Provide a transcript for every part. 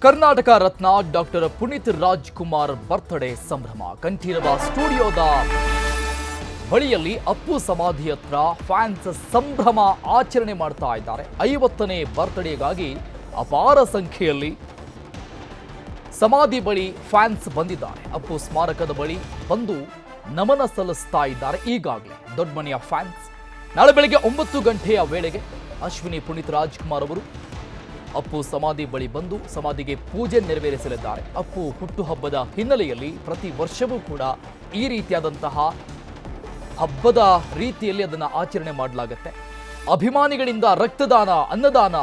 Karnataka Ratna doctor Puneeth Rajkumar birthday ಸಂಭ್ರಮ. ಕಂಠೀರವ ಸ್ಟುಡಿಯೋದ ಬಳಿಯಲ್ಲಿ ಅಪ್ಪು ಸಮಾಧಿ ಹತ್ರ ಫ್ಯಾನ್ಸ್ ಸಂಭ್ರಮ ಆಚರಣೆ ಮಾಡ್ತಾ ಇದ್ದಾರೆ. 50ನೇ ಬರ್ತ್ಡೇಗಾಗಿ ಅಪಾರ ಸಂಖ್ಯೆಯಲ್ಲಿ ಸಮಾಧಿ ಬಳಿ ಫ್ಯಾನ್ಸ್ ಬಂದಿದ್ದಾರೆ. ಅಪ್ಪು ಸ್ಮಾರಕದ ಬಳಿ ಬಂದು ನಮನ ಸಲ್ಲಿಸ್ತಾ ಇದ್ದಾರೆ. ಈಗಾಗಲೇ ದೊಡ್ಡ ಮನೆಯ ಫ್ಯಾನ್ಸ್ ನಾಳೆ ಬೆಳಗ್ಗೆ 9 ಗಂಟೆಯ ವೇಳೆಗೆ ಅಶ್ವಿನಿ ಪುನೀತ್ ರಾಜ್ಕುಮಾರ್ ಅವರು ಅಪ್ಪು ಸಮಾಧಿ ಬಳಿ ಬಂದು ಸಮಾಧಿಗೆ ಪೂಜೆ ನೆರವೇರಿಸಲಿದ್ದಾರೆ. ಅಪ್ಪು ಹುಟ್ಟುಹಬ್ಬದ ಹಿನ್ನೆಲೆಯಲ್ಲಿ ಪ್ರತಿ ವರ್ಷವೂ ಕೂಡ ಈ ರೀತಿಯಾದಂತಹ ಹಬ್ಬದ ರೀತಿಯಲ್ಲಿ ಅದನ್ನು ಆಚರಣೆ ಮಾಡಲಾಗುತ್ತೆ. ಅಭಿಮಾನಿಗಳಿಂದ ರಕ್ತದಾನ, ಅನ್ನದಾನ,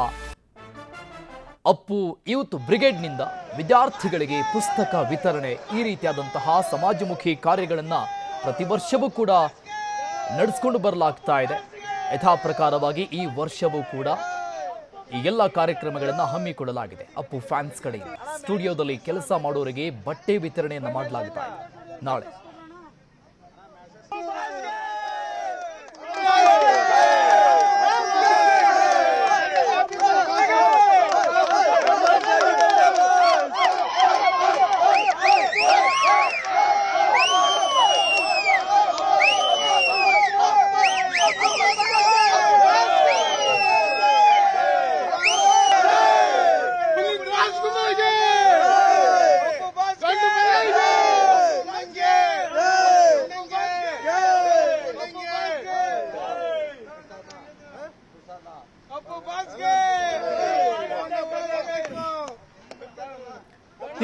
ಅಪ್ಪು ಯೂತ್ ಬ್ರಿಗೇಡ್ನಿಂದ ವಿದ್ಯಾರ್ಥಿಗಳಿಗೆ ಪುಸ್ತಕ ವಿತರಣೆ, ಈ ರೀತಿಯಾದಂತಹ ಸಮಾಜಮುಖಿ ಕಾರ್ಯಗಳನ್ನು ಪ್ರತಿ ವರ್ಷವೂ ಕೂಡ ನಡೆಸಿಕೊಂಡು ಬರಲಾಗ್ತಾ ಇದೆ. ಯಥಾ ಪ್ರಕಾರವಾಗಿ ಈ ವರ್ಷವೂ ಕೂಡ ಈ ಎಲ್ಲ ಕಾರ್ಯಕ್ರಮಗಳನ್ನು ಹಮ್ಮಿಕೊಳ್ಳಲಾಗಿದೆ. ಅಪ್ಪು ಫ್ಯಾನ್ಸ್ ಕಡೆಗೆ ಸ್ಟುಡಿಯೋದಲ್ಲಿ ಕೆಲಸ ಮಾಡೋರಿಗೆ ಬಟ್ಟೆ ವಿತರಣೆಯನ್ನು ಮಾಡಲಾಗ್ತಾ ಇದೆ. ನಾಳೆ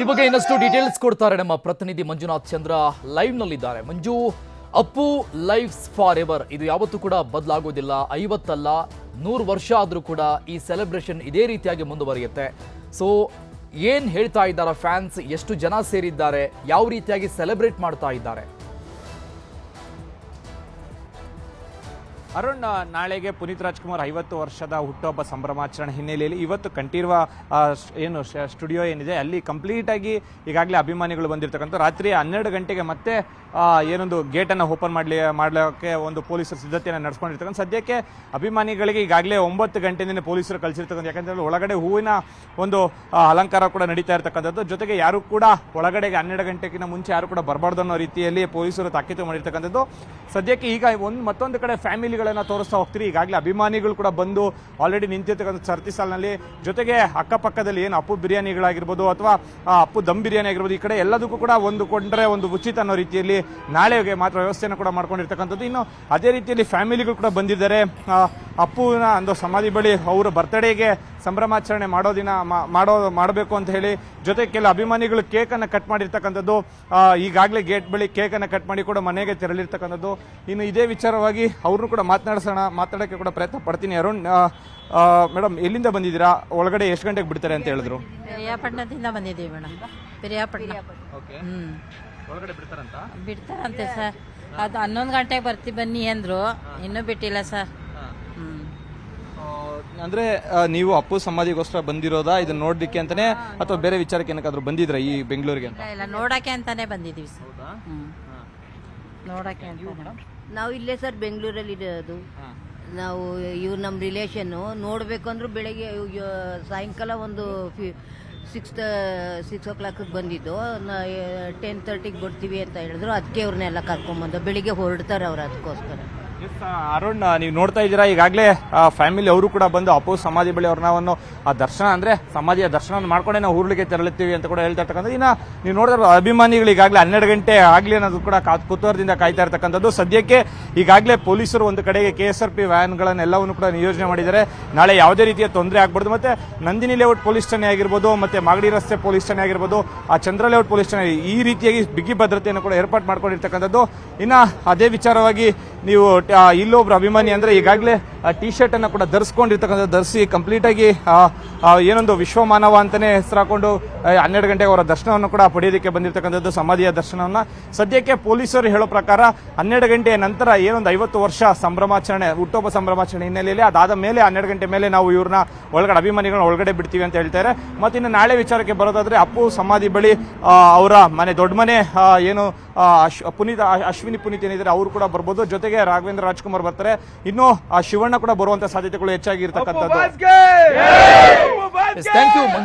ಈ ಬಗ್ಗೆ ಇನ್ನಷ್ಟು ಡೀಟೇಲ್ಸ್ ಕೊಡ್ತಾರೆ ನಮ್ಮ ಪ್ರತಿನಿಧಿ ಮಂಜುನಾಥ್ ಚಂದ್ರ ಲೈವ್ ನಲ್ಲಿದ್ದಾರೆ. Manju, Appu lives for ever ಇದು ಯಾವತ್ತೂ ಕೂಡ ಬದಲಾಗೋದಿಲ್ಲ. 50 ಅಲ್ಲ 100 ವರ್ಷ ಆದರೂ ಕೂಡ ಈ ಸೆಲೆಬ್ರೇಷನ್ ಇದೇ ರೀತಿಯಾಗಿ ಮುಂದುವರಿಯುತ್ತೆ. ಸೊ ಏನ್ ಹೇಳ್ತಾ ಇದ್ದಾರೆ ಫ್ಯಾನ್ಸ್, ಎಷ್ಟು ಜನ ಸೇರಿದ್ದಾರೆ, ಯಾವ ರೀತಿಯಾಗಿ ಸೆಲೆಬ್ರೇಟ್ ಮಾಡ್ತಾ ಇದ್ದಾರೆ? ಅರುಣ್, ನಾಳೆಗೆ ಪುನೀತ್ ರಾಜ್ಕುಮಾರ್ 50 ವರ್ಷದ ಹುಟ್ಟುಹಬ್ಬ ಸಂಭ್ರಮಾಚರಣೆ ಹಿನ್ನೆಲೆಯಲ್ಲಿ ಇವತ್ತು ಕಂಠೀರವ ಏನು ಸ್ಟುಡಿಯೋ ಏನಿದೆ ಅಲ್ಲಿ ಕಂಪ್ಲೀಟಾಗಿ ಈಗಾಗಲೇ ಅಭಿಮಾನಿಗಳು ಬಂದಿರತಕ್ಕಂಥ ರಾತ್ರಿ 12 ಗಂಟೆಗೆ ಮತ್ತೆ ಏನೊಂದು ಗೇಟನ್ನು ಓಪನ್ ಮಾಡಲಿಕ್ಕೆ ಒಂದು ಪೊಲೀಸರು ಸಿದ್ಧತೆಯನ್ನು ನಡೆಸ್ಕೊಂಡಿರ್ತಕ್ಕಂಥ ಸದ್ಯಕ್ಕೆ ಅಭಿಮಾನಿಗಳಿಗೆ ಈಗಾಗಲೇ 9 ಗಂಟೆಯಿಂದ ಪೊಲೀಸರು ಕಳಿಸಿರ್ತಕ್ಕಂಥ. ಯಾಕಂದರೆ ಒಳಗಡೆ ಹೂವಿನ ಒಂದು ಅಲಂಕಾರ ಕೂಡ ನಡೀತಾ ಇರತಕ್ಕಂಥದ್ದು. ಜೊತೆಗೆ ಯಾರು ಕೂಡ ಒಳಗಡೆಗೆ 12 ಗಂಟೆಗಿಂತ ಮುಂಚೆ ಯಾರು ಕೂಡ ಬರಬಾರ್ದು ಅನ್ನೋ ರೀತಿಯಲ್ಲಿ ಪೊಲೀಸರು ತಾಕೀತು ಮಾಡಿರ್ತಕ್ಕಂಥದ್ದು. ಸದ್ಯಕ್ಕೆ ಈಗ ಮತ್ತೊಂದು ಕಡೆ ಫ್ಯಾಮಿಲಿಗಳನ್ನು ತೋರಿಸ್ತಾ ಹೋಗ್ತೀರಿ. ಈಗಾಗಲೇ ಅಭಿಮಾನಿಗಳು ಕೂಡ ಬಂದು ಆಲ್ರೆಡಿ ನಿಂತಿರ್ತಕ್ಕಂಥ ಸರತಿ ಸಾಲಿನಲ್ಲಿ. ಜೊತೆಗೆ ಅಕ್ಕಪಕ್ಕದಲ್ಲಿ ಏನು ಅಪ್ಪು ಬಿರಿಯಾನಿಗಳಾಗಿರ್ಬೋದು ಅಥವಾ ಅಪ್ಪು ದಮ್ ಬಿರಿಯಾನಿ ಆಗಿರ್ಬೋದು, ಈ ಕಡೆ ಎಲ್ಲದಕ್ಕೂ ಕೂಡ ಒಂದು ಕೊಂಡ್ರೆ ಒಂದು ಉಚಿತ ಅನ್ನೋ ರೀತಿಯಲ್ಲಿ ನಾಳೆಗೆ ಮಾತ್ರ ವ್ಯವಸ್ಥೆಯನ್ನು ಕೂಡ ಮಾಡ್ಕೊಂಡಿರ್ತಕ್ಕಂಥದ್ದು. ಇನ್ನು ಅದೇ ರೀತಿಯಲ್ಲಿ ಫ್ಯಾಮಿಲಿಗಳು ಕೂಡ ಬಂದಿದ್ದಾರೆ. ಅಪ್ಪುವಿನ ಒಂದು ಸಮಾಧಿ ಬಳಿ ಅವರ ಬರ್ತ್ಡೇಗೆ ಸಂಭ್ರಮಾಚರಣೆ ಮಾಡಬೇಕು ಅಂತ ಹೇಳಿ ಜೊತೆಗೆ ಕೆಲ ಅಭಿಮಾನಿಗಳು ಕೇಕನ್ನು ಕಟ್ ಮಾಡಿರ್ತಕ್ಕಂಥದ್ದು. ಈಗಾಗಲೇ ಗೇಟ್ ಬಳಿ ಕೇಕನ್ನು ಕಟ್ ಮಾಡಿ ಕೂಡ ಮನೆಗೆ ತೆರಳಿರ್ತಕ್ಕಂಥದ್ದು. ಇನ್ನು ಇದೇ ವಿಚಾರವಾಗಿ ಅವ್ರನ್ನೂ ಕೂಡ ಮಾತಾಡೋಕ್ಕೆ ಕೂಡ ಪ್ರಯತ್ನ ಪಡ್ತೀನಿ. ಅರುಣ್ ಮೇಡಮ್, ಎಲ್ಲಿಂದ ಬಂದಿದ್ದೀರಾ? ಒಳಗಡೆ ಎಷ್ಟು ಗಂಟೆಗೆ ಬಿಡ್ತಾರೆ ಅಂತ ಹೇಳಿದ್ರು? ಪಿರಿಯಾಪಟ್ಟಣದಿಂದ ಬಂದಿದ್ದೀವಿ ಮೇಡಮ್. ಪಿರಿಯಾಪಟ್ಟಣ. ಒಳಗಡೆ ಬಿಡ್ತಾರಂತೆ ಸರ್. ಅದು 11 ಗಂಟೆಗೆ ಬನ್ನಿ ಅಂದ್ರು, ಇನ್ನೂ ಬಿಟ್ಟಿಲ್ಲ ಸರ್. ಅಂದ್ರೆ ನೀವು ಅಪ್ಪು ಸಮಾಧಿಗೋಸ್ಕರ ಬಂದಿರೋದಾ ಇದನ್ನ ನೋಡ್ಲಿಕ್ಕೆ ಅಂತಾನೆ ಅಥವಾ ಬೇರೆ ವಿಚಾರಕ್ಕೆ ಏನಕ್ಕಾದ್ರೂ ಬಂದಿದ್ರ ಈ ಬೆಂಗಳೂರಿಗೆ? ಇಲ್ಲ, ನೋಡಕ್ಕೆ ಅಂತಾನೆ ಬಂದಿದೀವಿ ಸರ್. ನೋಡಕ್ಕೆ ಅಂತ ನಾವು ಇಲ್ಲೇ ಸರ್ ಬೆಂಗಳೂರಲ್ಲಿ ಇರೋದು. ನಾವು ಇವ್ರು ನಮ್ಮ ರಿಲೇಷನ್ನು. ನೋಡಬೇಕು ಅಂದ್ರೂ ಬೆಳಗ್ಗೆ ಸಾಯಂಕಾಲ ಒಂದು 6 o'clock ಬಂದಿದ್ದು. 10:30 ಬರ್ತೀವಿ ಅಂತ ಹೇಳಿದ್ರು. ಅದಕ್ಕೆ ಅವ್ರನ್ನೆಲ್ಲ ಕರ್ಕೊಂಬಂದು ಬೆಳಿಗ್ಗೆ ಹೊರಡ್ತಾರೆ ಅವ್ರು ಅದಕ್ಕೋಸ್ಕರ. ಅರುಣ್, ನೀವು ನೋಡ್ತಾ ಇದ್ದೀರಾ ಈಗಾಗಲೇ ಫ್ಯಾಮಿಲಿ ಅವರು ಕೂಡ ಬಂದು ಅಪ್ಪು ಸಮಾಧಿ ಬಳಿ ಅವ್ರನ್ನ ಆ ದರ್ಶನ ಅಂದ್ರೆ ಸಮಾಧಿಯ ದರ್ಶನ ಮಾಡ್ಕೊಂಡೆ ನಾವು ಊರ್ಲಿಕ್ಕೆ ತೆರಳುತ್ತೀವಿ ಅಂತ ಕೂಡ ಹೇಳ್ತಾ ಇರ್ತಕ್ಕಂಥದ್ದು. ಇನ್ನು ನೀವು ನೋಡಿದ್ರೆ ಅಭಿಮಾನಿಗಳು ಈಗಾಗಲೇ 12 ಗಂಟೆ ಆಗ್ಲಿ ಅನ್ನೋದು ಕೂಡ ಕುತೂಹಲದಿಂದ ಕಾಯ್ತಾ ಇರ್ತಕ್ಕಂಥದ್ದು. ಸದ್ಯಕ್ಕೆ ಈಗಾಗಲೇ ಪೊಲೀಸರು ಒಂದು ಕಡೆಗೆ KSRP ವ್ಯಾನ್ಗಳನ್ನೆಲ್ಲವನ್ನು ಕೂಡ ನಿಯೋಜನೆ ಮಾಡಿದ್ದಾರೆ. ನಾಳೆ ಯಾವುದೇ ರೀತಿಯ ತೊಂದರೆ ಆಗ್ಬಾರ್ದು. ಮತ್ತೆ ನಂದಿನಿ ಲೇಔಟ್ ಪೊಲೀಸ್ ಠಾಣೆ ಆಗಿರ್ಬೋದು, ಮತ್ತೆ ಮಾಗಡಿ ರಸ್ತೆ ಪೊಲೀಸ್ ಠಾಣೆ ಆಗಿರ್ಬೋದು, ಆ ಚಂದ್ರ ಲೇಔಟ್ ಪೊಲೀಸ್ ಠಾಣೆ, ಈ ರೀತಿಯಾಗಿ ಬಿಗಿ ಭದ್ರತೆಯನ್ನು ಕೂಡ ಏರ್ಪಾಡು ಮಾಡ್ಕೊಂಡಿರ್ತಕ್ಕಂಥದ್ದು. ಇನ್ನು ಅದೇ ವಿಚಾರವಾಗಿ ನೀವು ಇಲ್ಲೊಬ್ರು ಅಭಿಮಾನಿ ಅಂದ್ರೆ ಈಗಾಗಲೇ ಟಿ ಶರ್ಟ್ ಅನ್ನ ಕೂಡ ಧರಿಸಿ ಕಂಪ್ಲೀಟ್ ಆಗಿ ಏನೊಂದು ವಿಶ್ವಮಾನವ ಅಂತಾನೆ ಹೆಸರು ಹಾಕೊಂಡು 12 ಗಂಟೆಗೆ ಅವರ ದರ್ಶನವನ್ನು ಕೂಡ ಪಡೆಯೋದಕ್ಕೆ ಬಂದಿರತಕ್ಕಂಥದ್ದು, ಸಮಾಧಿಯ ದರ್ಶನವನ್ನ. ಸದ್ಯಕ್ಕೆ ಪೊಲೀಸರು ಹೇಳೋ ಪ್ರಕಾರ 12 ಗಂಟೆಯ ನಂತರ ಏನೊಂದು 50 ವರ್ಷ ಸಂಭ್ರಮಾಚರಣೆ, ಹುಟ್ಟುಹಬ್ಬ ಸಂಭ್ರಮಾಚರಣೆ ಹಿನ್ನೆಲೆಯಲ್ಲಿ ಅದಾದ ಮೇಲೆ 12 ಗಂಟೆ ಮೇಲೆ ನಾವು ಇವ್ರನ್ನ ಒಳಗಡೆ ಅಭಿಮಾನಿಗಳನ್ನ ಒಳಗಡೆ ಬಿಡ್ತೀವಿ ಅಂತ ಹೇಳ್ತಾರೆ. ಮತ್ತೆ ಇನ್ನು ನಾಳೆ ವಿಚಾರಕ್ಕೆ ಬರೋದಾದ್ರೆ ಅಪ್ಪು ಸಮಾಧಿ ಬಳಿ ಅವರ ಮನೆ, ದೊಡ್ಡ ಮನೆ ಏನು ಅಶ್ವಿನಿ ಪುನೀತ್ ಏನಿದ್ದಾರೆ ಅವರು ಕೂಡ ಬರ್ಬೋದು. ಜೊತೆಗೆ ರಾಘವೇಂದ್ರ ರಾಜ್ಕುಮಾರ್ ಬರ್ತಾರೆ. ಇನ್ನು ಶಿವಣ್ಣ ಕೂಡ ಬರುವಂತ ಸಾಧ್ಯತೆಗಳು ಹೆಚ್ಚಾಗಿ ಇರತಕ್ಕಂಥದ್ದು.